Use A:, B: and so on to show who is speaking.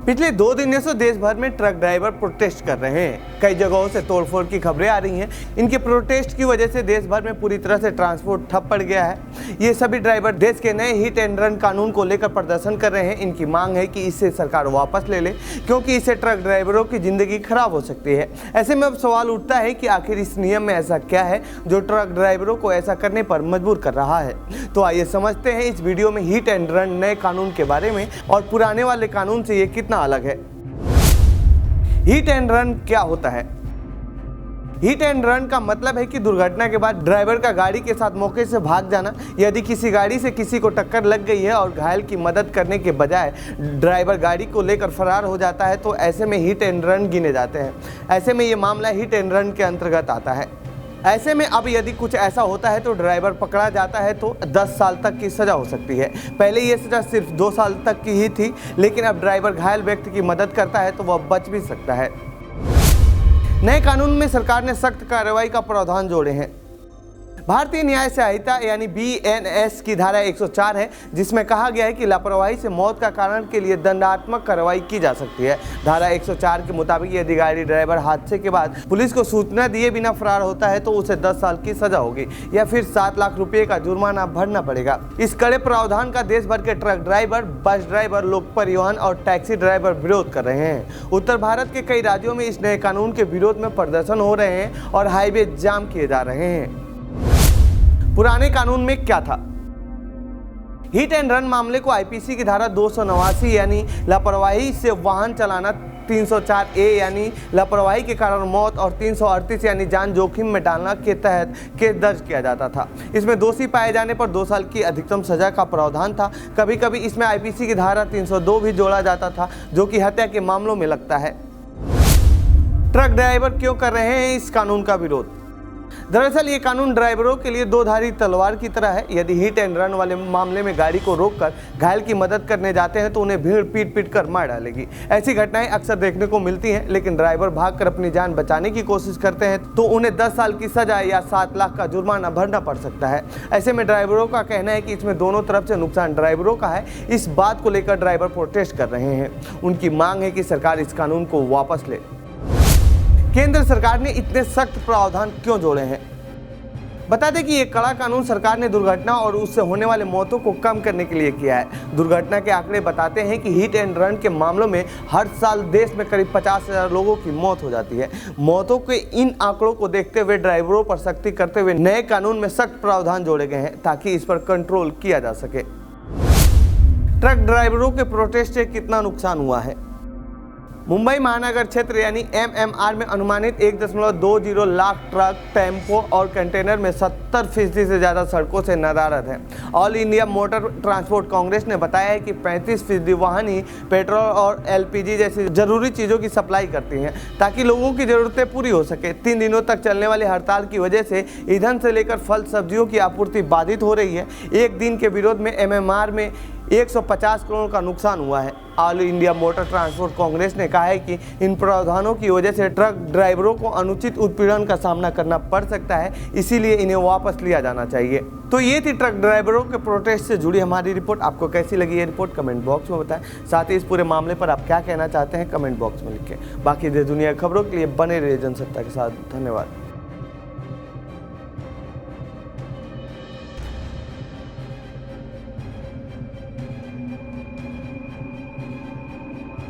A: पिछले 2 दिनों से देश भर में ट्रक ड्राइवर प्रोटेस्ट कर रहे हैं। कई जगहों से तोड़फोड़ की खबरें आ रही हैं। इनके प्रोटेस्ट की वजह से देश भर में पूरी तरह से ट्रांसपोर्ट ठप पड़ गया है। ये सभी ड्राइवर देश के नए हिट एंड रन कानून को लेकर प्रदर्शन कर रहे हैं। इनकी मांग है कि इससे सरकार वापस ले ले, क्योंकि इससे ट्रक ड्राइवरों की जिंदगी खराब हो सकती है। ऐसे में अब सवाल उठता है कि आखिर इस नियम में ऐसा क्या है जो ट्रक ड्राइवरों को ऐसा करने पर मजबूर कर रहा है। तो आइए समझते हैं इस वीडियो में हिट एंड रन नए कानून के बारे में और पुराने वाले कानून से ये कितना अलग है। हिट एंड रन क्या होता है? हिट एंड रन का मतलब है कि दुर्घटना के बाद ड्राइवर का गाड़ी के साथ मौके से भाग जाना। यदि किसी गाड़ी से किसी को टक्कर लग गई है और घायल की मदद करने के बजाय ड्राइवर गाड़ी को लेकर फरार हो जाता है तो ऐसे में हिट एंड रन गिने जाते हैं। ऐसे में ये मामला हिट एंड रन के अंतर्गत आता है। ऐसे में अब यदि कुछ ऐसा होता है तो ड्राइवर पकड़ा जाता है तो 10 साल तक की सज़ा हो सकती है। पहले ये सज़ा सिर्फ 2 साल तक की ही थी, लेकिन अब ड्राइवर घायल व्यक्ति की मदद करता है तो वह बच भी सकता है। नए कानून में सरकार ने सख्त कार्रवाई का प्रावधान जोड़े हैं। भारतीय न्याय संहिता यानी BNS की धारा 104 है, जिसमें कहा गया है कि लापरवाही से मौत का कारण के लिए दंडात्मक कार्रवाई की जा सकती है। धारा 104 के मुताबिक यदि गाड़ी ड्राइवर हादसे के बाद पुलिस को सूचना दिए बिना फरार होता है तो उसे 10 साल की सजा होगी या फिर 7 लाख रुपए का जुर्माना भरना पड़ेगा। इस कड़े प्रावधान का देश भर के ट्रक ड्राइवर, बस ड्राइवर, लोक परिवहन और टैक्सी ड्राइवर विरोध कर रहे हैं। उत्तर भारत के कई राज्यों में इस नए कानून के विरोध में प्रदर्शन हो रहे हैं और हाईवे जाम किए जा रहे हैं। पुराने कानून में क्या था? हिट एंड रन मामले को IPC की धारा 289 यानी लापरवाही से वाहन चलाना, 304A यानी लापरवाही के कारण मौत और 338 यानी जान जोखिम में डालना के तहत केस दर्ज किया जाता था। इसमें दोषी पाए जाने पर 2 साल की अधिकतम सजा का प्रावधान था। कभी कभी इसमें IPC की धारा 302 भी जोड़ा जाता था, जो कि हत्या के मामलों में लगता है। ट्रक ड्राइवर क्यों कर रहे हैं इस कानून का विरोध? दरअसल ये कानून ड्राइवरों के लिए 2 धारी तलवार की तरह है। यदि हिट एंड रन वाले मामले में गाड़ी को रोककर घायल की मदद करने जाते हैं तो उन्हें भीड़ पीट पीट कर मार डालेगी। ऐसी घटनाएं अक्सर देखने को मिलती हैं, लेकिन ड्राइवर भागकर अपनी जान बचाने की कोशिश करते हैं तो उन्हें 10 साल की सजा या 7 लाख का जुर्माना भरना पड़ सकता है। ऐसे में ड्राइवरों का कहना है कि इसमें दोनों तरफ से नुकसान ड्राइवरों का है। इस बात को लेकर ड्राइवर प्रोटेस्ट कर रहे हैं। उनकी मांग है कि सरकार इस कानून को वापस ले। केंद्र सरकार ने इतने सख्त प्रावधान क्यों जोड़े हैं? बता दें कि ये कड़ा कानून सरकार ने दुर्घटना और उससे होने वाले मौतों को कम करने के लिए किया है। दुर्घटना के आंकड़े बताते हैं कि हिट एंड रन के मामलों में हर साल देश में करीब 50,000 लोगों की मौत हो जाती है। मौतों के इन आंकड़ों को देखते हुए ड्राइवरों पर सख्ती करते हुए नए कानून में सख्त प्रावधान जोड़े गए हैं ताकि इस पर कंट्रोल किया जा सके। ट्रक ड्राइवरों के प्रोटेस्ट से कितना नुकसान हुआ है? मुंबई महानगर क्षेत्र यानी MMR में अनुमानित 1.20 लाख ट्रक, टेम्पो और कंटेनर में 70% से ज़्यादा सड़कों से नदारद है। All India motor transport Congress ने बताया है कि 35% वाहन ही पेट्रोल और LPG जैसी जरूरी चीज़ों की सप्लाई करती हैं ताकि लोगों की ज़रूरतें पूरी हो सके। 3 दिनों तक चलने वाली हड़ताल की वजह से ईंधन से लेकर फल सब्जियों की आपूर्ति बाधित हो रही है। एक दिन के विरोध में MMR में 150 करोड़ का नुकसान हुआ है। All India motor transport Congress ने कहा है कि इन प्रावधानों की वजह से ट्रक ड्राइवरों को अनुचित उत्पीड़न का सामना करना पड़ सकता है, इसीलिए इन्हें वापस लिया जाना चाहिए। तो ये थी ट्रक ड्राइवरों के प्रोटेस्ट से जुड़ी हमारी रिपोर्ट। आपको कैसी लगी ये रिपोर्ट कमेंट बॉक्स में बताएं। साथ ही इस पूरे मामले पर आप क्या कहना चाहते हैं कमेंट बॉक्स में लिखें। बाकी देश दुनिया की खबरों के लिए बने रहिए जनसत्ता के साथ। धन्यवाद।